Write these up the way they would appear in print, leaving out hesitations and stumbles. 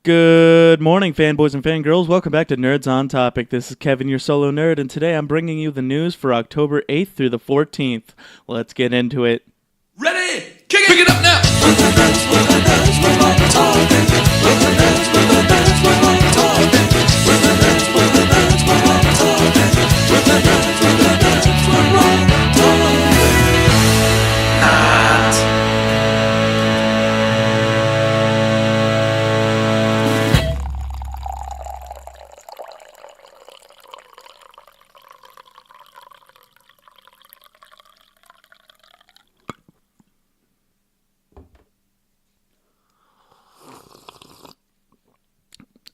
Good morning, fanboys and fangirls. Welcome back to Nerds on Topic. This is Kevin, your solo nerd, and today I'm bringing you the news for October 8th through the 14th. Let's get into it. Ready? Kick it up now!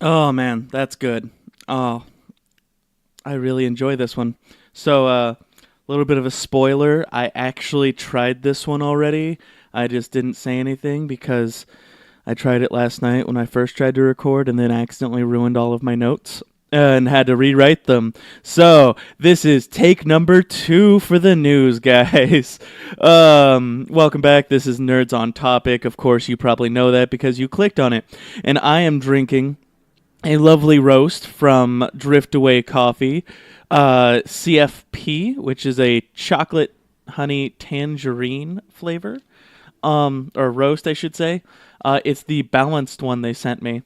Oh, man, that's good. Oh, I really enjoy this one. So, a little bit of a spoiler. I actually tried this one already. I just didn't say anything because I tried it last night when I first tried to record and then accidentally ruined all of my notes and had to rewrite them. So, this is take number 2 for the news, guys. Welcome back. This is Nerds on Topic. Of course, you probably know that because you clicked on it. And I am drinking a lovely roast from Driftaway Coffee, CFP, which is a chocolate honey tangerine flavor, or roast, I should say. It's the balanced one they sent me,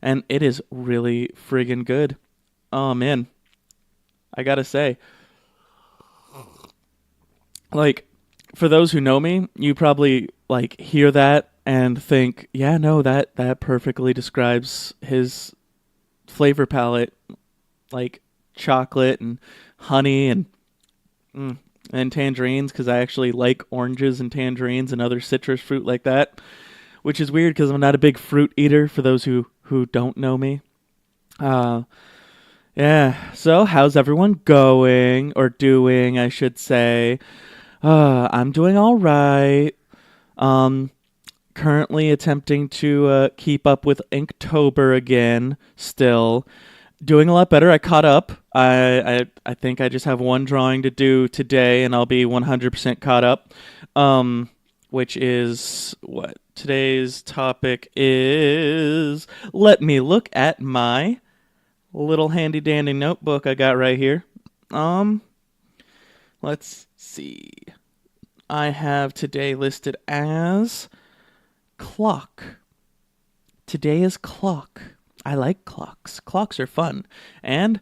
and it is really friggin' good. Oh, man. I gotta say, like, for those who know me, you probably, like, hear that and think, yeah, no, that perfectly describes his flavor palette, like chocolate and honey and tangerines, because I actually like oranges and tangerines and other citrus fruit like that, which is weird because I'm not a big fruit eater, for those who don't know me. Yeah, so how's everyone going, or doing, I should say? I'm doing all right. Currently attempting to keep up with Inktober again, still. Doing a lot better. I caught up. I think I just have one drawing to do today, and I'll be 100% caught up. Which is what? Today's topic is... Let me look at my little handy-dandy notebook I got right here. Let's see. I have today listed as... clock. Today is clock. I like clocks. Clocks are fun. And,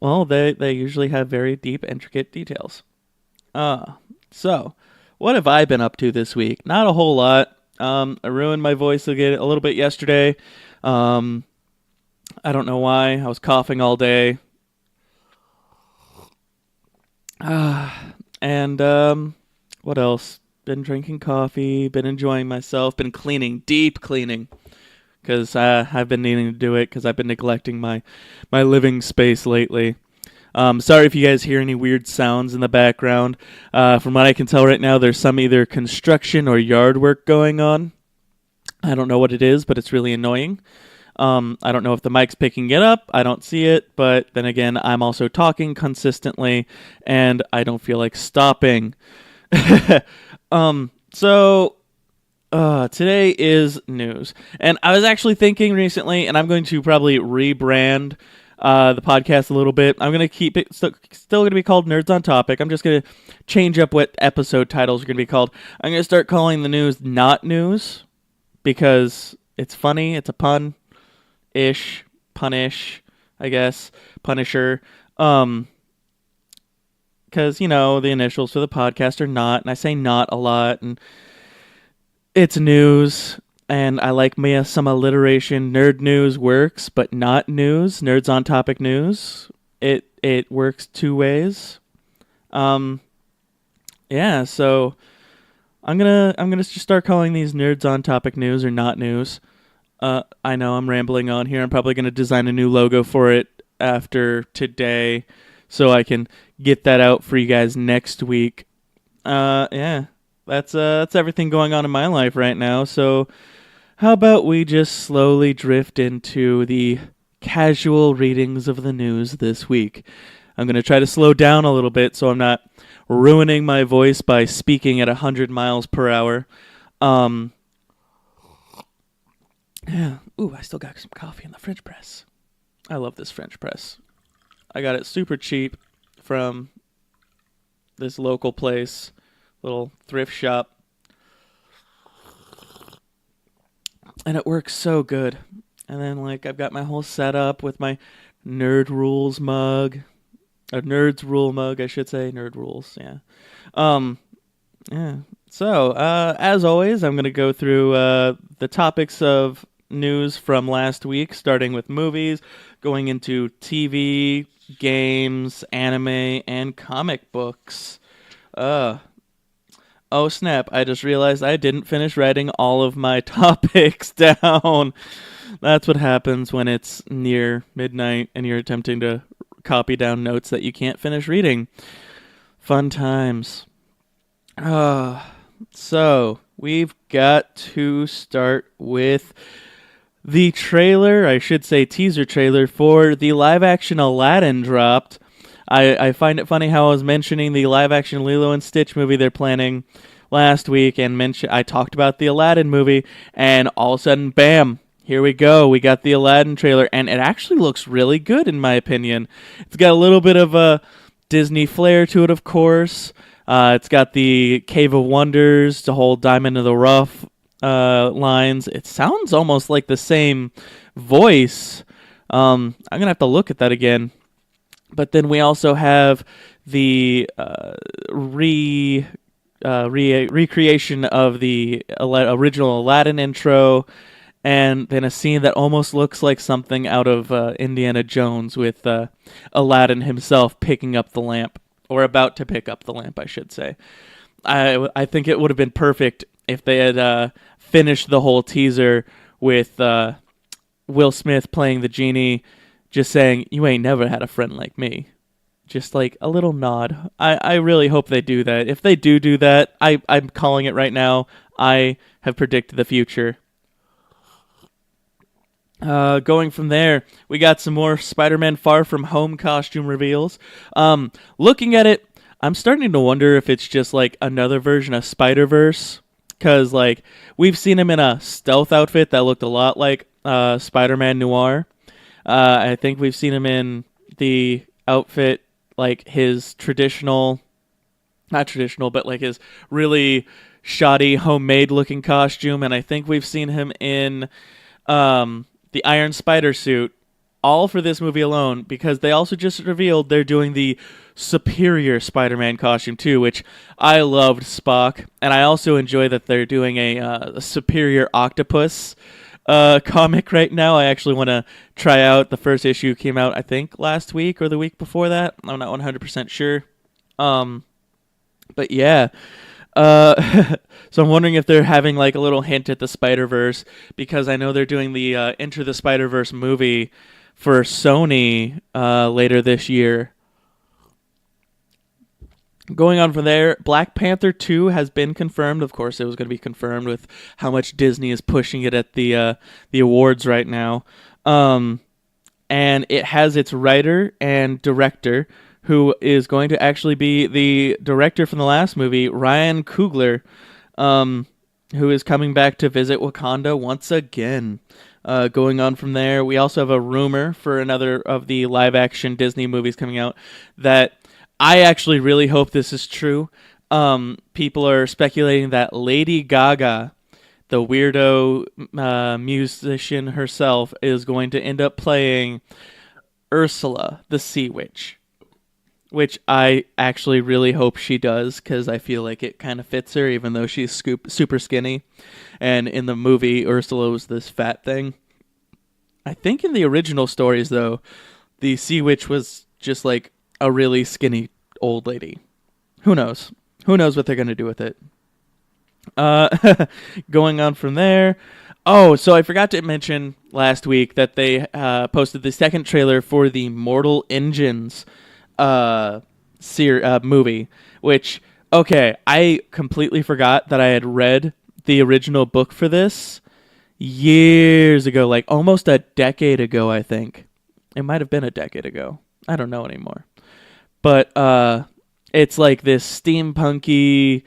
well, they usually have very deep, intricate details. So, what have I been up to this week? Not a whole lot. I ruined my voice again a little bit yesterday. I don't know why. I was coughing all day. And, what else? Been drinking coffee, been enjoying myself, been cleaning, deep cleaning, because I've been needing to do it because I've been neglecting my living space lately. Sorry if you guys hear any weird sounds in the background. From what I can tell right now, there's some either construction or yard work going on. I don't know what it is, but it's really annoying. I don't know if the mic's picking it up. I don't see it, but then again, I'm also talking consistently, and I don't feel like stopping. So today is news. And I was actually thinking recently, and I'm going to probably rebrand the podcast a little bit. I'm going to keep it still going to be called Nerds on Topic. I'm just going to change up what episode titles are going to be called. I'm going to start calling the news Not News, because it's funny. It's a pun-ish, punish, I guess, Punisher. Because, you know, the initials for the podcast are not, and I say not a lot, and it's news, and I like me some alliteration. Nerd news works, but not news. Nerds on Topic news. It works two ways. Yeah, so I'm gonna just start calling these Nerds on Topic news or not news. I know I'm rambling on here. I'm probably gonna design a new logo for it after today, so I can get that out for you guys next week. Yeah, that's everything going on in my life right now. So how about we just slowly drift into the casual readings of the news this week. I'm going to try to slow down a little bit so I'm not ruining my voice by speaking at 100 miles per hour. Yeah. Ooh, I still got some coffee in the French press. I love this French press. I got it super cheap from this local place, little thrift shop, and it works so good. And then like I've got my whole setup with my Nerd Rules mug, a Nerds Rule mug, I should say. Nerd Rules, yeah. Um, yeah. So as always, I'm gonna go through the topics of news from last week, starting with movies, going into TV, games, anime, and comic books. Uh, Oh snap, I just realized I didn't finish writing all of my topics down. That's what happens when it's near midnight and you're attempting to copy down notes that you can't finish reading. Fun times. Uh, so, we've got to start with the trailer, I should say teaser trailer, for the live action Aladdin dropped. I find it funny how I was mentioning the live action Lilo and Stitch movie they're planning last week, and I talked about the Aladdin movie, and all of a sudden, bam, here we go. We got the Aladdin trailer, and it actually looks really good in my opinion. It's got a little bit of a Disney flair to it, of course. It's got the Cave of Wonders, the whole Diamond in the Rough lines. It sounds almost like the same voice. I'm gonna have to look at that again. But then we also have the recreation of the original Aladdin intro, and then a scene that almost looks like something out of Indiana Jones with Aladdin himself picking up the lamp, or about to pick up the lamp, I should say. I think it would have been perfect if they had finished the whole teaser with Will Smith playing the genie, just saying, "You ain't never had a friend like me." Just like a little nod. I really hope they do that. If they do that, I'm calling it right now. I have predicted the future. Going from there, we got some more Spider-Man Far From Home costume reveals. Looking at it, I'm starting to wonder if it's just like another version of Spider-Verse. Because like we've seen him in a stealth outfit that looked a lot like Spider-Man Noir. I think we've seen him in the outfit, like his traditional, not traditional, but like his really shoddy homemade looking costume. And I think we've seen him in the Iron Spider suit, all for this movie alone, because they also just revealed they're doing the Superior Spider-Man costume too, which I loved Spock, and I also enjoy that they're doing a Superior Octopus comic right now. I actually want to try out. The first issue came out, I think, last week or the week before that. I'm not 100% sure. But yeah. So I'm wondering if they're having like a little hint at the Spider-Verse, because I know they're doing the Enter the Spider-Verse movie for Sony later this year. Going on from there, Black Panther 2 has been confirmed. Of course, it was going to be confirmed with how much Disney is pushing it at the awards right now. And it has its writer and director, who is going to actually be the director from the last movie, Ryan Coogler, who is coming back to visit Wakanda once again. Going on from there, we also have a rumor for another of the live-action Disney movies coming out that I actually really hope this is true. People are speculating that Lady Gaga, the weirdo musician herself, is going to end up playing Ursula, the Sea Witch, which I actually really hope she does, because I feel like it kind of fits her, even though she's super skinny. And in the movie, Ursula was this fat thing. I think in the original stories, though, the Sea Witch was just like a really skinny old lady. Who knows? Who knows what they're going to do with it? Going on from there. Oh, so I forgot to mention last week that they posted the second trailer for the Mortal Engines movie, which, okay, I completely forgot that I had read the original book for this years ago, like almost a decade ago, I think. It might have been a decade ago. I don't know anymore. But it's like this steampunky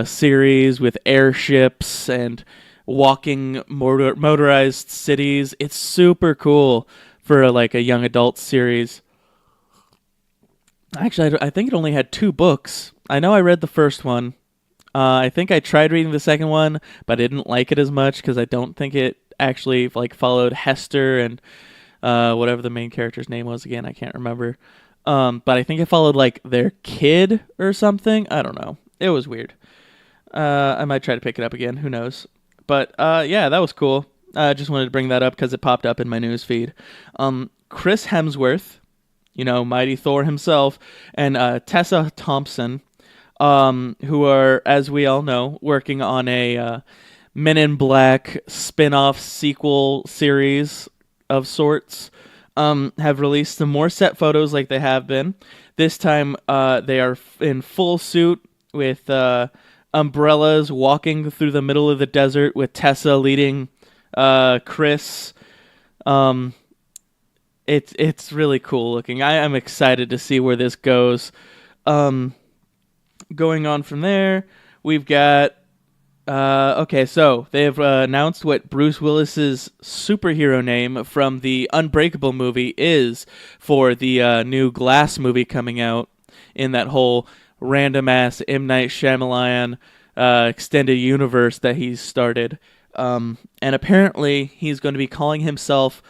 series with airships and walking motorized cities. It's super cool for like a young adult series. Actually, I think it only had 2 books. I know I read the first one. I think I tried reading the second one, but I didn't like it as much because I don't think it actually like followed Hester and whatever the main character's name was again. I can't remember. But I think it followed like their kid or something. I don't know. It was weird. I might try to pick it up again. Who knows? But yeah, that was cool. I just wanted to bring that up because it popped up in my news feed. Chris Hemsworth, Mighty Thor himself, and Tessa Thompson, who are, as we all know, working on a Men in Black spin-off sequel series of sorts, have released some more set photos like they have been. This time they are in full suit with umbrellas walking through the middle of the desert with Tessa leading Chris. It's really cool looking. I am excited to see where this goes. Going on from there, we've got okay, so they've announced what Bruce Willis's superhero name from the Unbreakable movie is for the new Glass movie coming out in that whole random ass M. Night Shyamalan extended universe that he's started. And apparently he's going to be calling himself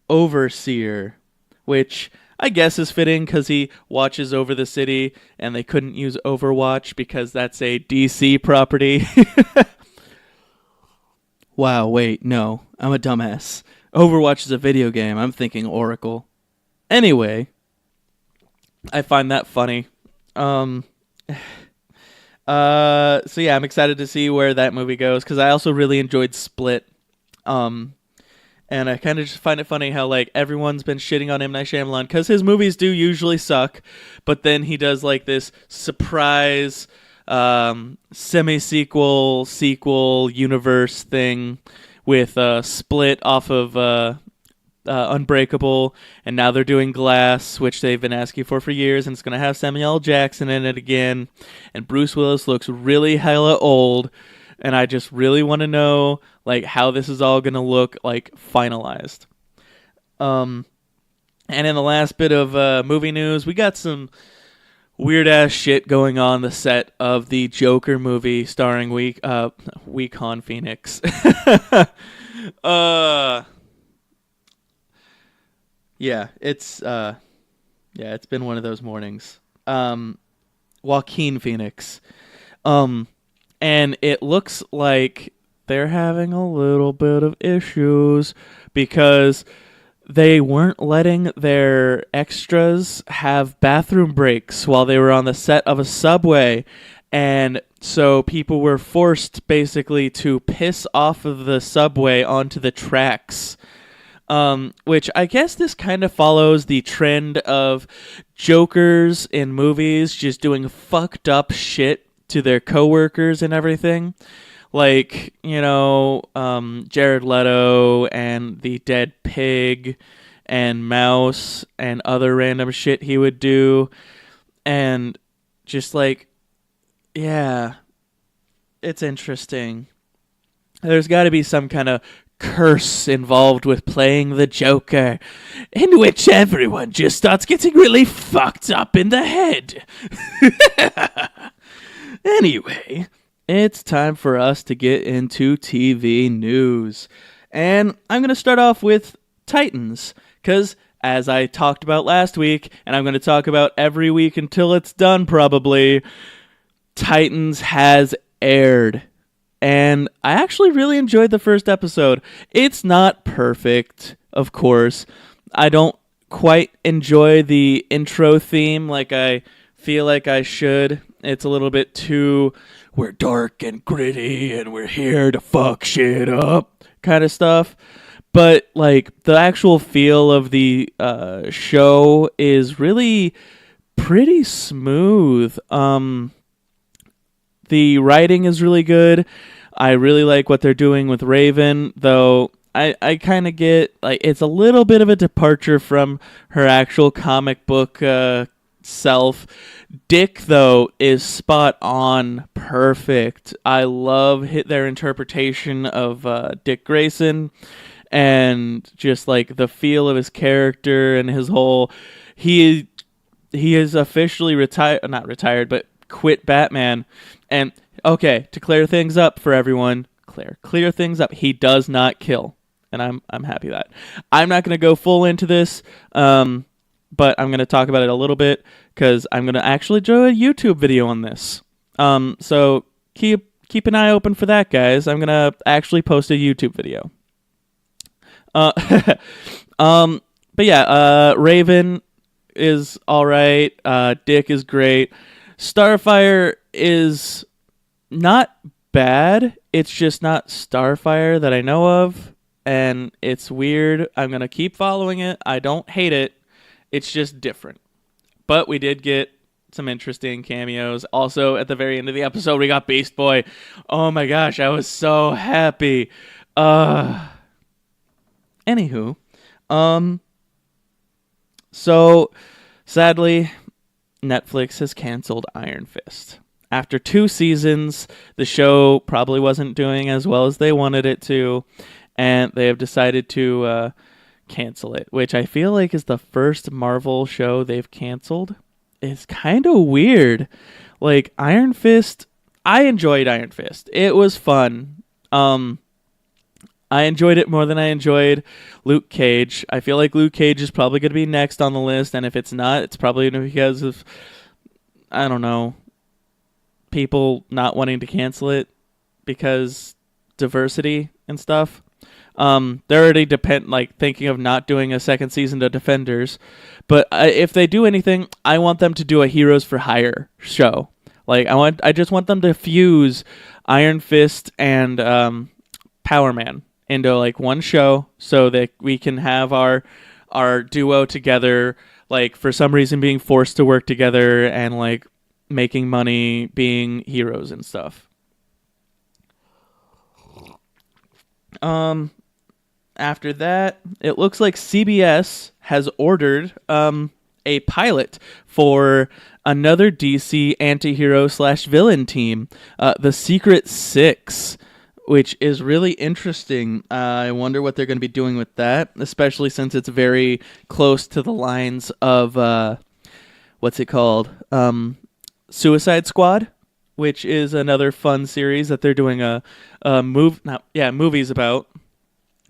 Overseer, which I guess is fitting because he watches over the city and they couldn't use Overwatch because that's a DC property. Wow, wait, no, I'm a dumbass. Overwatch is a video game. I'm thinking Oracle. Anyway, I find that funny. So yeah, I'm excited to see where that movie goes because I also really enjoyed Split. And I kind of just find it funny how like everyone's been shitting on M. Night Shyamalan because his movies do usually suck, but then he does like this surprise semi-sequel sequel universe thing with Split off of Unbreakable, and now they're doing Glass, which they've been asking for years, and it's going to have Samuel L. Jackson in it again, and Bruce Willis looks really hella old, and I just really want to know like how this is all going to look like finalized. And in the last bit of movie news, we got some weird ass shit going on the set of the Joker movie starring Weekon Phoenix. Yeah, it's been one of those mornings. Joaquin Phoenix. And it looks like they're having a little bit of issues because they weren't letting their extras have bathroom breaks while they were on the set of a subway. And so people were forced basically to piss off of the subway onto the tracks. Which I guess this kind of follows the trend of jokers in movies just doing fucked up shit to their coworkers and everything. Like, Jared Leto and the dead pig and mouse and other random shit he would do. And just like, yeah, it's interesting. There's got to be some kind of curse involved with playing the Joker, in which everyone just starts getting really fucked up in the head. Anyway, it's time for us to get into TV news. And I'm going to start off with Titans, because as I talked about last week, and I'm going to talk about every week until it's done probably, Titans has aired. And I actually really enjoyed the first episode. It's not perfect, of course. I don't quite enjoy the intro theme like I feel like I should. It's a little bit too, we're dark and gritty and we're here to fuck shit up kind of stuff. But like the actual feel of the show is really pretty smooth. The writing is really good. I really like what they're doing with Raven, though I kind of get like it's a little bit of a departure from her actual comic book self. Dick, though, is spot on perfect. I love their interpretation of Dick Grayson, and just like the feel of his character and his whole. He is officially retired, not retired, but quit Batman. And okay, to clear things up for everyone, clear things up. He does not kill, and I'm happy that. I'm not going to go full into this, but I'm going to talk about it a little bit because I'm going to actually do a YouTube video on this. So keep an eye open for that, guys. I'm going to actually post a YouTube video. But yeah, Raven is all right. Dick is great. Starfire is not bad. It's just not Starfire that I know of, and it's weird. I'm gonna keep following it. I don't hate it. It's just different. But we did get some interesting cameos. Also, at the very end of the episode, we got Beast Boy. Oh my gosh, I was so happy. Anywho, so sadly, Netflix has canceled Iron Fist. After 2 seasons, the show probably wasn't doing as well as they wanted it to, and they have decided to cancel it, which I feel like is the first Marvel show they've canceled. It's kind of weird. Like, Iron Fist, I enjoyed Iron Fist. It was fun. I enjoyed it more than I enjoyed Luke Cage. I feel like Luke Cage is probably going to be next on the list, and if it's not, it's probably because of, I don't know, people not wanting to cancel it because diversity and stuff. They're already thinking of not doing a second season to Defenders, but if they do anything, I want them to do a Heroes for Hire show. Like I just want them to fuse Iron Fist and Power Man into like one show so that we can have our duo together, like for some reason being forced to work together and like making money, being heroes and stuff. After that, it looks like CBS has ordered a pilot for another DC antihero / villain team, the Secret Six, which is really interesting. I wonder what they're going to be doing with that, especially since it's very close to the lines of, what's it called? Suicide Squad, which is another fun series that they're doing movies about,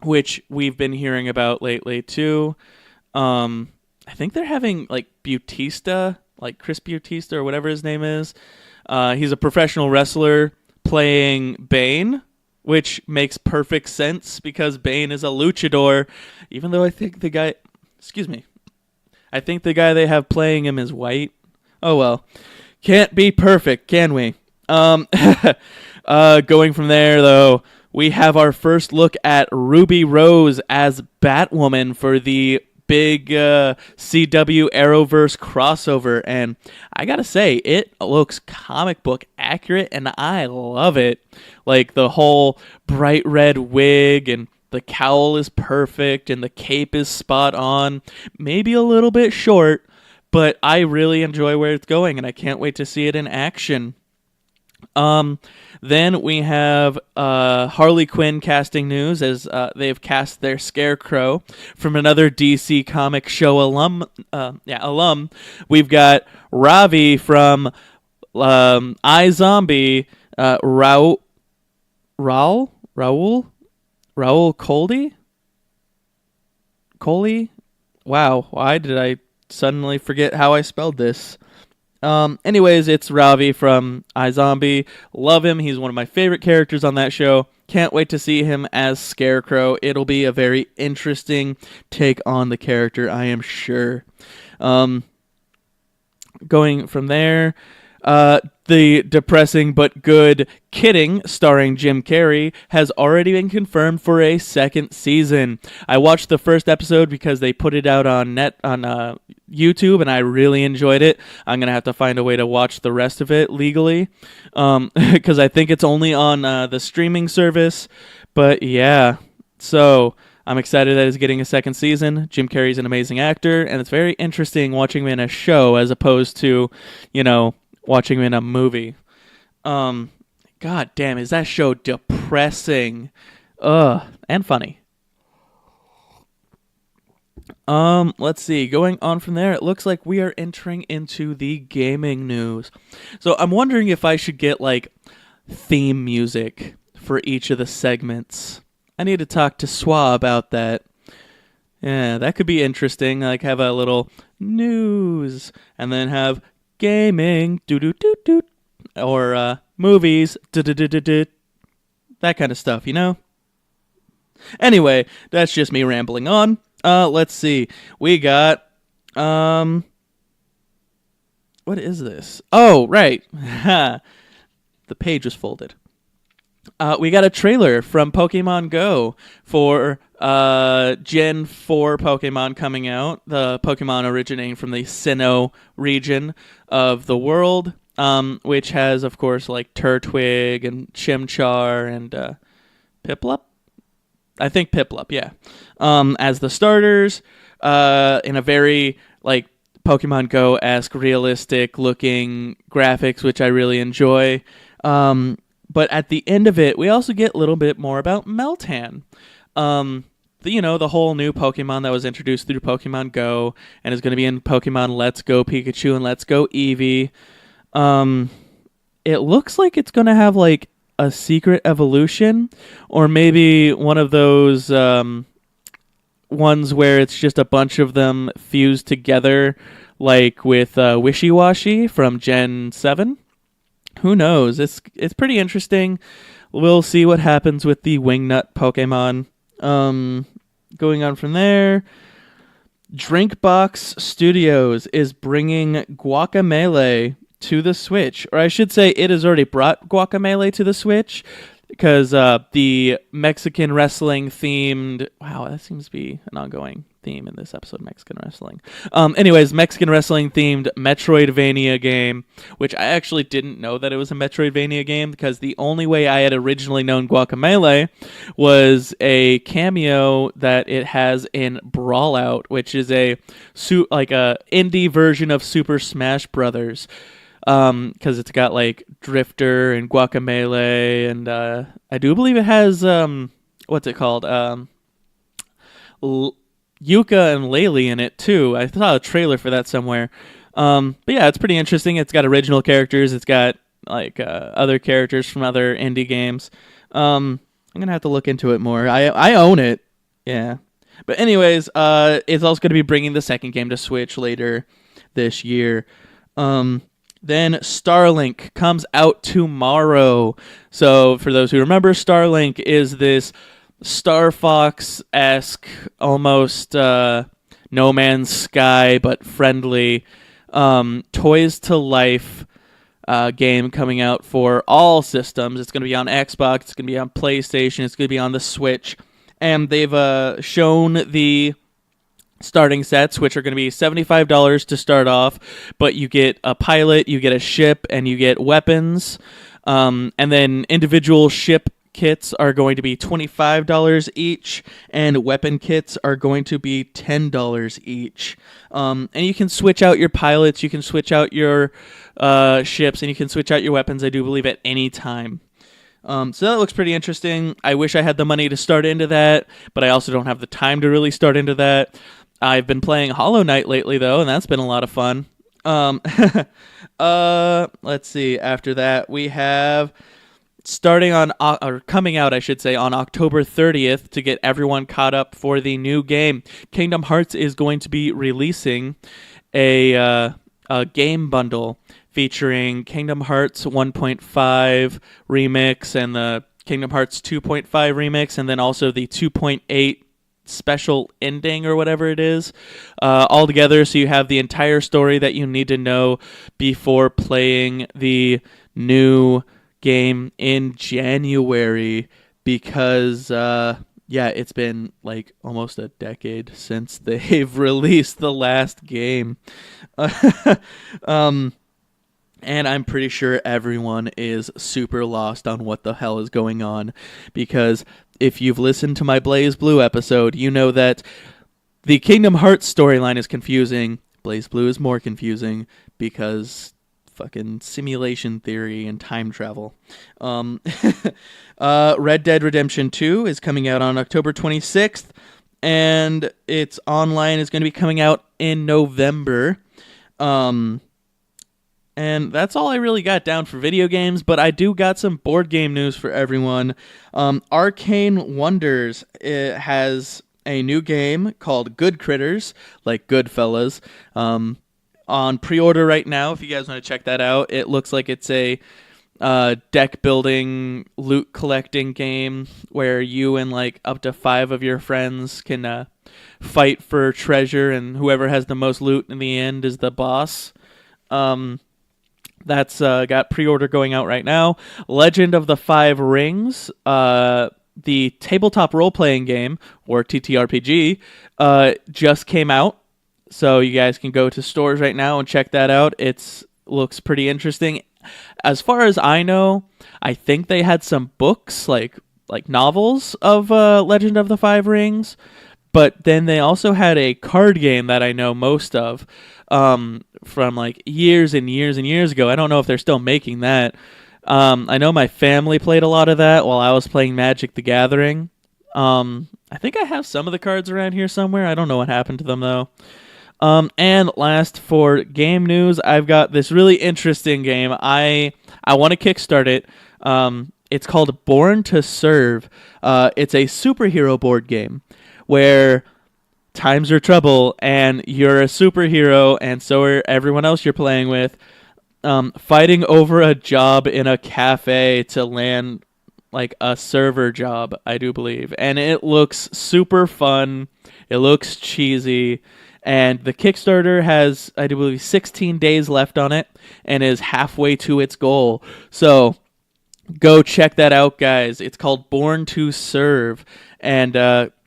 which we've been hearing about lately too. I think they're having like Bautista, like Chris Bautista or whatever his name is. He's a professional wrestler playing Bane, which makes perfect sense because Bane is a luchador, even though I think the guy they have playing him is white. Oh well. Can't be perfect, can we? Going from there, though, we have our first look at Ruby Rose as Batwoman for the big CW Arrowverse crossover, and I gotta say, it looks comic book accurate, and I love it. Like, the whole bright red wig, and the cowl is perfect, and the cape is spot on. Maybe a little bit short, but I really enjoy where it's going, and I can't wait to see it in action. Then we have Harley Quinn casting news as they've cast their Scarecrow from another DC comic show alum. We've got Ravi from iZombie, Raul Coley. Wow, why did I suddenly forget how I spelled this? Anyways, it's Ravi from iZombie. Love him. He's one of my favorite characters on that show. Can't wait to see him as Scarecrow. It'll be a very interesting take on the character, I am sure. Going from there, the depressing but good Kidding, starring Jim Carrey, has already been confirmed for a second season. I watched the first episode because they put it out on YouTube, and I really enjoyed it. I'm gonna have to find a way to watch the rest of it legally, because I think it's only on the streaming service. But yeah, so I'm excited that it's getting a second season. Jim Carrey's an amazing actor, and it's very interesting watching him in a show as opposed to, watching him in a movie. Um, God damn, is that show depressing? Ugh, and funny. Let's see. Going on from there, it looks like we are entering into the gaming news. So I'm wondering if I should get like theme music for each of the segments. I need to talk to Swa about that. Yeah, that could be interesting. Like have a little news and then have gaming, do do do do, or movies, do do do do do, that kind of stuff. Anyway, that's just me rambling on. Let's see. We got what is this? Oh, right. The page was folded. We got a trailer from Pokemon Go for Gen 4 Pokemon coming out. The Pokemon originating from the Sinnoh region of the world, which has, of course, like Turtwig and Chimchar and Piplup. I think Piplup, yeah. As the starters, in a very like Pokemon Go-esque, realistic-looking graphics, which I really enjoy. But at the end of it, we also get a little bit more about Meltan. The whole new Pokemon that was introduced through Pokemon Go and is going to be in Pokemon Let's Go Pikachu and Let's Go Eevee. It looks like it's going to have like a secret evolution, or maybe one of those ones where it's just a bunch of them fused together, like with Wishy-Washy from Gen 7. Who knows? It's pretty interesting. We'll see what happens with the Wingnut Pokemon. Going on from there, Drinkbox Studios is bringing Guacamelee to the Switch, or I should say it has already brought Guacamelee to the Switch, because the Mexican wrestling themed, wow, that seems to be an ongoing theme in this episode, Mexican wrestling. Anyways, Mexican wrestling themed Metroidvania game, which I actually didn't know that it was a Metroidvania game, because the only way I had originally known Guacamelee was a cameo that it has in Brawlout, which is a indie version of Super Smash Brothers. Because it's got like Drifter and Guacamelee, and I do believe it has what's it called? Yuka and Laylee in it too. I saw a trailer for that somewhere. But yeah, it's pretty interesting. It's got original characters. It's got like other characters from other indie games. I'm gonna have to look into it more. I own it. Yeah. But anyways, it's also going to be bringing the second game to Switch later this year. Then Starlink comes out tomorrow. So for those who remember, Starlink is this Star Fox-esque, almost No Man's Sky, but friendly, toys to life game coming out for all systems. It's going to be on Xbox, it's going to be on PlayStation, it's going to be on the Switch. And they've shown the starting sets, which are going to be $75 to start off, but you get a pilot, you get a ship, and you get weapons. And then individual ship kits are going to be $25 each, and weapon kits are going to be $10 each. And you can switch out your pilots, you can switch out your ships, and you can switch out your weapons, I do believe, at any time. So that looks pretty interesting. I wish I had the money to start into that, but I also don't have the time to really start into that. I've been playing Hollow Knight lately, though, and that's been a lot of fun. Let's see. After that, we have coming out, I should say, on October 30th to get everyone caught up for the new game. Kingdom Hearts is going to be releasing a game bundle featuring Kingdom Hearts 1.5 remix and the Kingdom Hearts 2.5 remix, and then also the 2.8 special ending or whatever it is, all together, so you have the entire story that you need to know before playing the new game in January, because it's been like almost a decade since they've released the last game. And I'm pretty sure everyone is super lost on what the hell is going on, because If you've listened to my Blaze Blue episode, you know that the Kingdom Hearts storyline is confusing. Blaze Blue is more confusing because fucking simulation theory and time travel. Red Dead Redemption 2 is coming out on October 26th, and its online is going to be coming out in November. And that's all I really got down for video games, but I do got some board game news for everyone. Arcane Wonders has a new game called Good Critters, like Goodfellas, on pre-order right now. If you guys want to check that out, it looks like it's a deck building, loot collecting game where you and like up to 5 of your friends can fight for treasure, and whoever has the most loot in the end is the boss. That's got pre-order going out right now. Legend of the Five Rings, the tabletop role-playing game, or TTRPG, just came out. So you guys can go to stores right now and check that out. It looks pretty interesting. As far as I know, I think they had some books, like novels of Legend of the Five Rings. But then they also had a card game that I know most of from like years and years and years ago. I don't know if they're still making that. I know my family played a lot of that while I was playing Magic the Gathering. I think I have some of the cards around here somewhere. I don't know what happened to them, though. And last, for game news, I've got this really interesting game. I want to kickstart it. It's called Born to Serve. It's a superhero board game where times are trouble and you're a superhero and so are everyone else you're playing with, fighting over a job in a cafe to land like a server job, I do believe. And it looks super fun. It looks cheesy. And the Kickstarter has, I do believe, 16 days left on it and is halfway to its goal. So go check that out, guys. It's called Born to Serve. And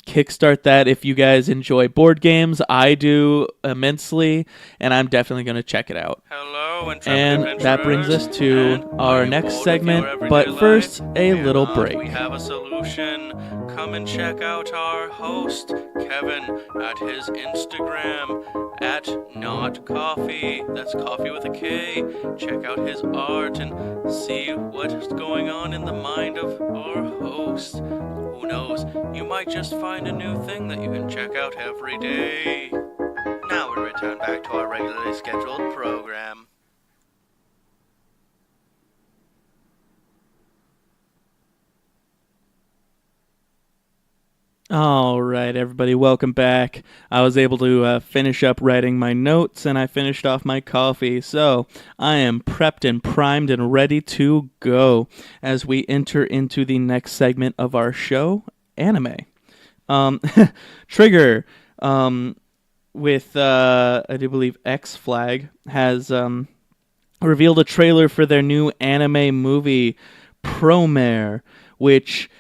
kickstart that if you guys enjoy board games. I do immensely, and I'm definitely going to check it out. Hello, and that brings us to our next segment, but first, a little break. We have a solution. Come and check out our host, Kevin, at his Instagram, at Not Coffee. That's coffee with a K. Check out his art and see what's going on in the mind of our host. Who knows, you might just find a new thing that you can check out every day. Now we return back to our regularly scheduled program. All right, everybody, welcome back. I was able to finish up writing my notes, and I finished off my coffee, so I am prepped and primed and ready to go as we enter into the next segment of our show, anime. Trigger, with, I do believe, X-Flag, has revealed a trailer for their new anime movie, Promare, which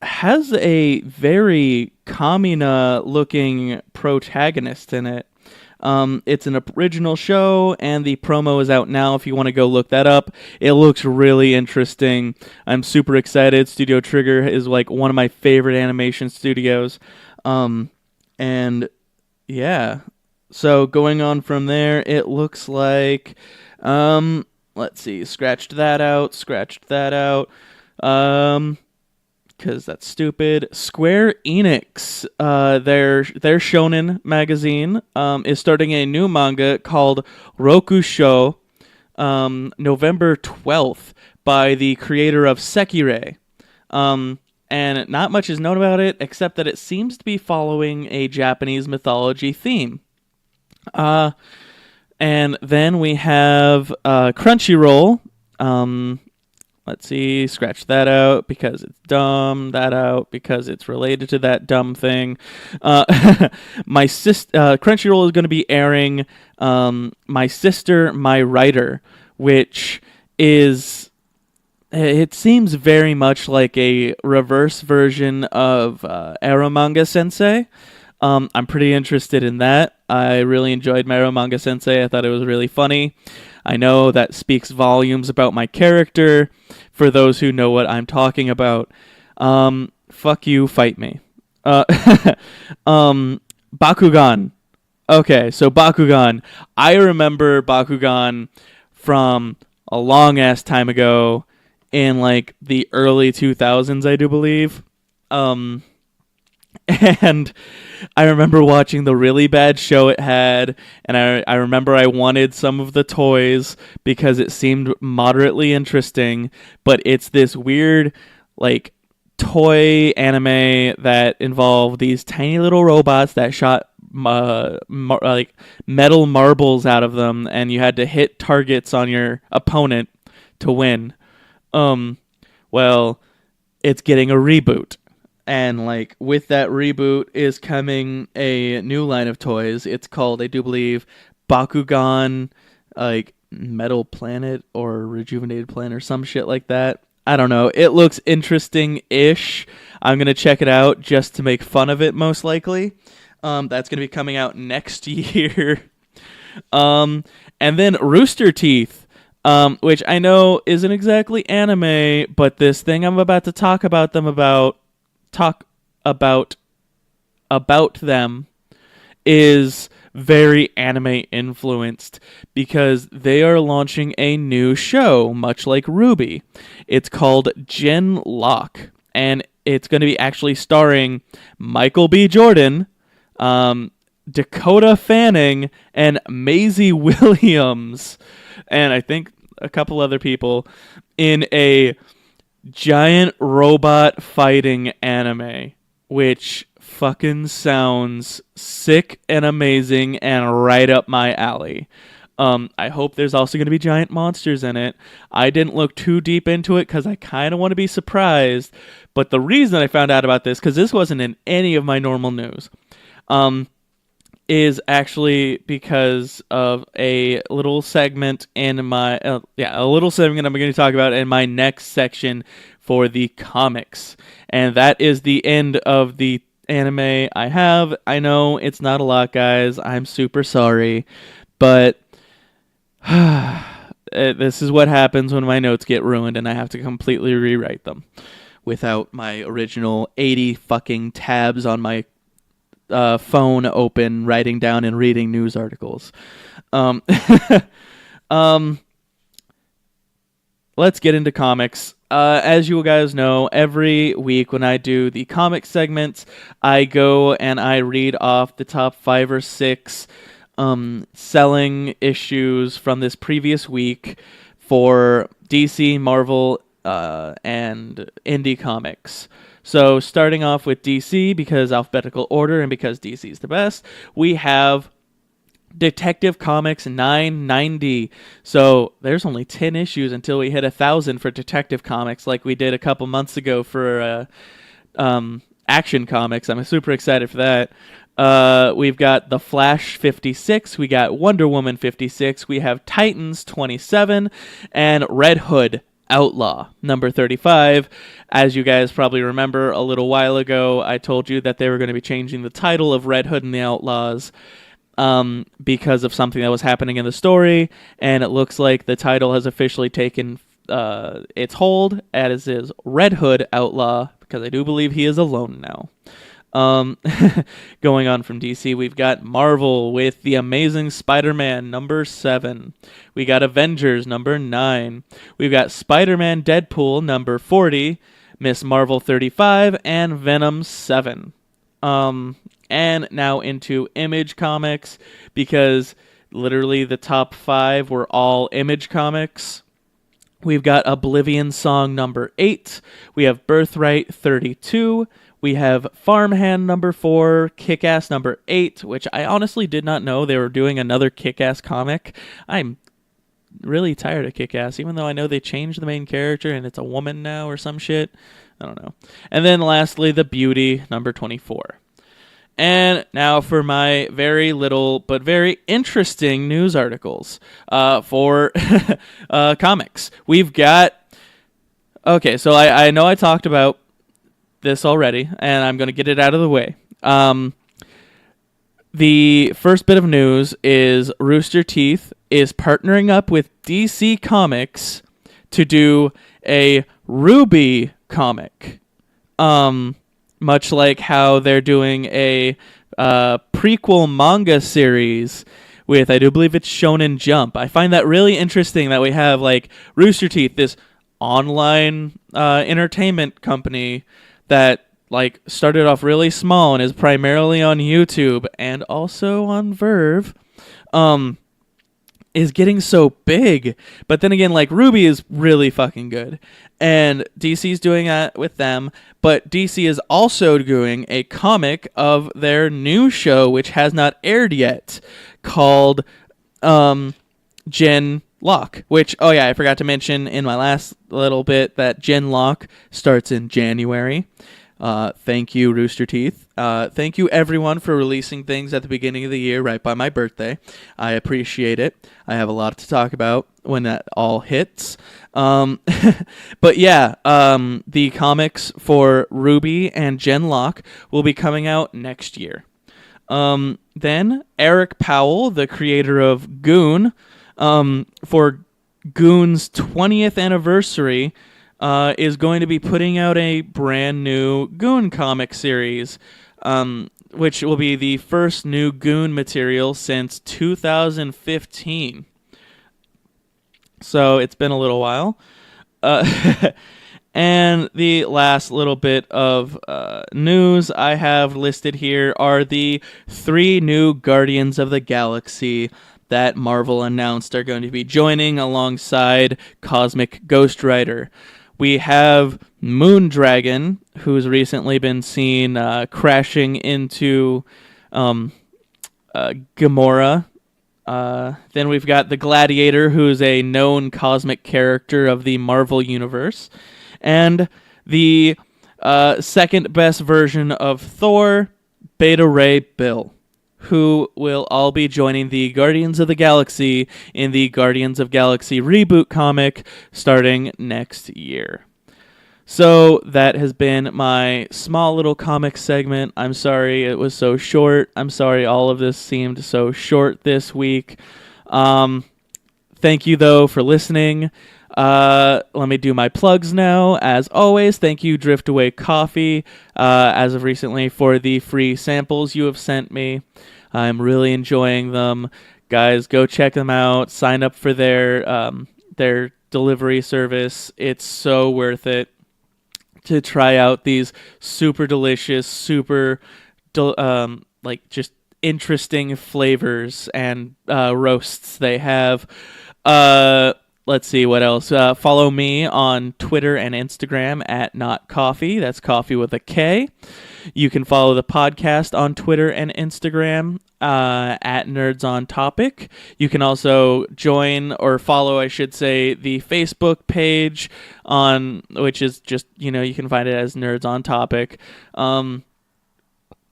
has a very Kamina-looking protagonist in it. It's an original show, and the promo is out now if you want to go look that up. It looks really interesting. I'm super excited. Studio Trigger is like one of my favorite animation studios. And yeah. So going on from there, it looks like, let's see, scratched that out. Because that's stupid. Square Enix, their shonen magazine, is starting a new manga called Rokusho, November 12th, by the creator of Sekirei. And not much is known about it, except that it seems to be following a Japanese mythology theme. And then we have Crunchyroll. Let's see, scratch that out because it's dumb, that out because it's related to that dumb thing. My Crunchyroll is going to be airing My Sister, My Writer, which is, it seems very much like a reverse version of Eromanga Sensei. I'm pretty interested in that. I really enjoyed my Eromanga Sensei. I thought it was really funny. I know that speaks volumes about my character, for those who know what I'm talking about. fuck you, fight me. Uh, Bakugan. Okay, so Bakugan. I remember Bakugan from a long ass time ago in like the early 2000s, I do believe. Um, and I remember watching the really bad show it had, and I remember I wanted some of the toys because it seemed moderately interesting, but it's this weird, like, toy anime that involved these tiny little robots that shot like metal marbles out of them, and you had to hit targets on your opponent to win. Um, well, it's getting a reboot. And like with that reboot is coming a new line of toys. It's called, I do believe, Bakugan, like Metal Planet or Rejuvenated Planet or some shit like that. I don't know. It looks interesting-ish. I'm gonna check it out just to make fun of it, most likely. That's gonna be coming out next year. And then Rooster Teeth, which I know isn't exactly anime, but this thing I'm about to talk about them is very anime influenced because they are launching a new show, much like Ruby. It's called Gen Lock, and it's going to be actually starring Michael B. Jordan, Dakota Fanning, and Maisie Williams, and I think a couple other people in a giant robot fighting anime, which fucking sounds sick and amazing and right up my alley. I hope there's also going to be giant monsters in it. I didn't look too deep into it because I kind of want to be surprised. But the reason I found out about this, because this wasn't in any of my normal news, is actually because of a little segment in my a little segment I'm going to talk about in my next section for the comics, and that is the end of the anime I have. I know it's not a lot, guys. I'm super sorry, but this is what happens when my notes get ruined and I have to completely rewrite them without my original 80 fucking tabs on my phone open, writing down and reading news articles. Um, let's get into comics. As you guys know, every week when I do the comic segments, I go and I read off the top 5 or 6 selling issues from this previous week for DC, Marvel, and indie comics. So starting off with DC, because alphabetical order and because DC is the best, we have Detective Comics 990. So there's only 10 issues until we hit 1,000 for Detective Comics, like we did a couple months ago for Action Comics. I'm super excited for that. We've got The Flash 56, we got Wonder Woman 56, we have Titans 27, and Red Hood Outlaw number 35. As you guys probably remember, a little while ago I told you that they were going to be changing the title of Red Hood and the Outlaws because of something that was happening in the story, and it looks like the title has officially taken its hold, as is Red Hood Outlaw, because I do believe he is alone now. Going on from DC, we've got Marvel with The Amazing Spider-Man number 7. We got Avengers number 9. We've got Spider-Man Deadpool number 40, Miss Marvel 35, and Venom 7. And now into Image Comics, because literally the top 5 were all Image Comics. We've got Oblivion Song number 8. We have Birthright 32. We have Farmhand number 4, Kick-Ass number 8, which I honestly did not know they were doing another Kick-Ass comic. I'm really tired of Kick-Ass, even though I know they changed the main character and it's a woman now or some shit. I don't know. And then lastly, The Beauty number 24. And now for my very little but very interesting news articles for comics. We've got... Okay, so I know I talked about this already, and I'm going to get it out of the way. The first bit of news is Rooster Teeth is partnering up with DC Comics to do a Ruby comic. much like how they're doing a prequel manga series with, I do believe it's Shonen Jump. I find that really interesting that we have like Rooster Teeth, this online entertainment company that like started off really small and is primarily on YouTube and also on Verve. Is getting so big. But then again, like Ruby is really fucking good. And DC's doing that with them. But DC is also doing a comic of their new show, which has not aired yet, called Gen Lock. Which, oh yeah, I forgot to mention in my last little bit that Gen Lock starts in January. Thank you, Rooster Teeth. Thank you, everyone, for releasing things at the beginning of the year right by my birthday. I appreciate it. I have a lot to talk about when that all hits. But yeah, the comics for Ruby and Gen Lock will be coming out next year. Then Eric Powell, the creator of Goon, for Goon's 20th anniversary, is going to be putting out a brand new Goon comic series, which will be the first new Goon material since 2015. So it's been a little while. And the last little bit of news I have listed here are the 3 new Guardians of the Galaxy that Marvel announced are going to be joining alongside Cosmic Ghost Rider. We have Moondragon, who's recently been seen crashing into Gamora. Then we've got the Gladiator, who's a known cosmic character of the Marvel Universe. And the second best version of Thor, Beta Ray Bill, who will all be joining the Guardians of the Galaxy in the Guardians of Galaxy reboot comic starting next year. So that has been my small little comic segment. I'm sorry it was so short. I'm sorry all of this seemed so short this week. Thank you, though, for listening. Let me do my plugs now. As always, thank you, Driftaway Coffee, as of recently, for the free samples you have sent me. I'm really enjoying them. Guys, go check them out. Sign up for their delivery service. It's so worth it to try out these super delicious, super just interesting flavors and roasts they have. Let's see what else. Follow me on Twitter and Instagram at Not Coffee. That's coffee with a K. You can follow the podcast on Twitter and Instagram at Nerds on Topic. You can also join or follow, I should say, the Facebook page which is just, you can find it as Nerds on Topic.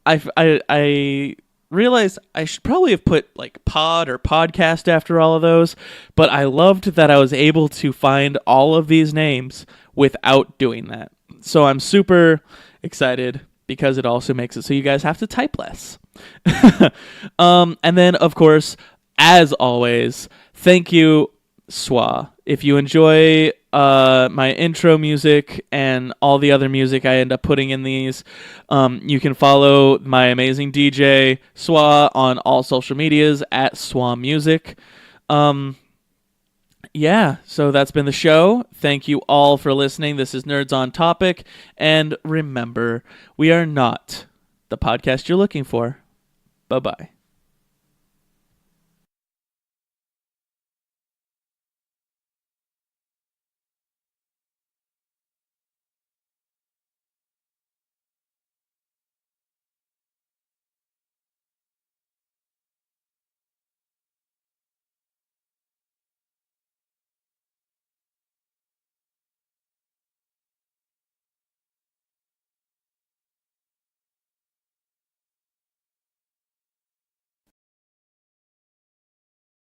I realized I should probably have put like pod or podcast after all of those, but I loved that I was able to find all of these names without doing that. So I'm super excited because it also makes it so you guys have to type less. And then, of course, as always, thank you, Swa. If you enjoy my intro music and all the other music I end up putting in these, you can follow my amazing DJ, Swa, on all social medias at Swa Music. Yeah, so that's been the show. Thank you all for listening. This is Nerds on Topic. And remember, we are not the podcast you're looking for. Bye-bye.